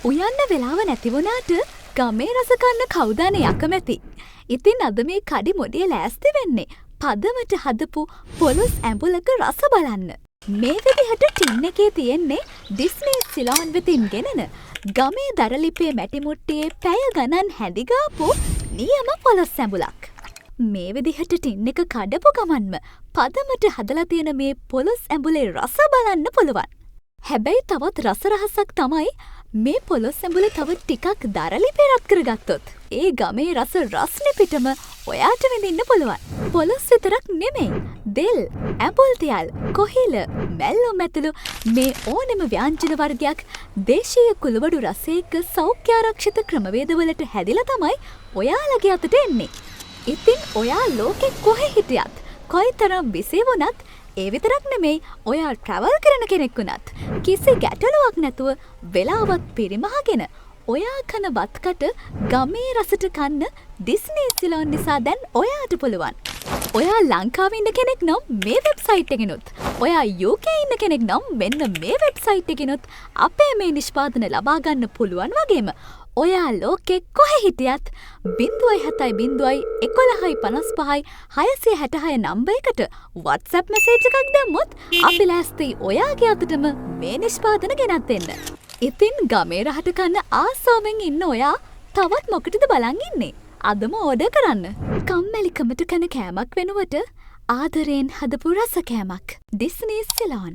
උයන්න වෙලාව නැති වුණාට ගමේ රස කන්න කවුදානේ අකමැති. ඉතින් අද මේ කඩි මොඩිය ලෑස්ති වෙන්නේ පදමට හදපු පොලොස් ඇඹුලක රස බලන්න. මේ විදිහට ටින් එකේ තියෙන්නේ ඩිස්නි සිලෝන් වෙතින් ගෙනෙන ගමේ දරලිපේ මැටි මුට්ටියේ පැය ගණන් හැඳිගාපු නියම පොලොස් ඇඹුලක්. මේ විදිහට ටින් එක කඩපු ගමන්ම පදමට හදලා තියෙන මේ පොලොස් ඇඹුලේ රස බලන්න පුළුවන්. හැබැයි තවත් රස රහසක් තමයි මේ පොලොස් ඇඹුල තව ටිකක් දරලිපේ රත් කරගත්තොත් ඒ ගමේ රස රස්නේ පිටම ඔයාට විඳින්න පුළුවන්. පොලොස් විතරක් නෙමෙයි. දෙල්, ඇඹුල් තියල්, කොහිල, මැල්ලොම් ඇතුළු මේ ඕනෙම ව්‍යංජන වර්ගයක් දේශීය කුළුබඩු රසයක සෞඛ්‍ය ආරක්ෂිත ක්‍රමවේදවලට හැදිලා තමයි ඔයාලගේ අතට එන්නේ. ඉතින් ඔයා ලෝකෙ කොහෙ හිටියත් කොයිතරම් බිසි වුණත් ඒ විතරක් නෙමෙයි ඔයා ට්‍රැවල් කරන කෙනෙක් වුණත් කිසි ගැටලුවක් නැතුව වෙලාවත් පිරිමහගෙන ඔයා කන බත්කට ගමේ රසට කන්න ඩිස්නි සිලෝන් නිසා දැන් ඔයාට පුළුවන්. ඔයා ලංකාවේ ඉන්න කෙනෙක් නම් මේ වෙබ්සයිට් එකෙනුත් ඔයා UK ඉන්න කෙනෙක් නම් මෙන්න මේ වෙබ්සයිට් එකෙනුත් අපේ මේ නිෂ්පාදන ලබා ගන්න පුළුවන් වගේම ඔයා ලෝකෙ කොහෙ හිටියත් 0.11.55.666 නම්බර් එකට WhatsApp මැසේජ් එකක් දැම්මොත් අපි ලෑස්ති ඔයාගේ අතටම මේ නිෂ්පාදන ගෙනත් දෙන්න. ඉතින් ගමේ රහට කන්න ආසාවෙන් ඉන්න ඔයා තවත් මොකටද බලන් ඉන්නේ? අදම ඕඩර් කරන්න. කම්මැලිකමට කන කෑමක් වෙනුවට ආදරයෙන් හදපු රස කෑමක්. Disney Ceylon.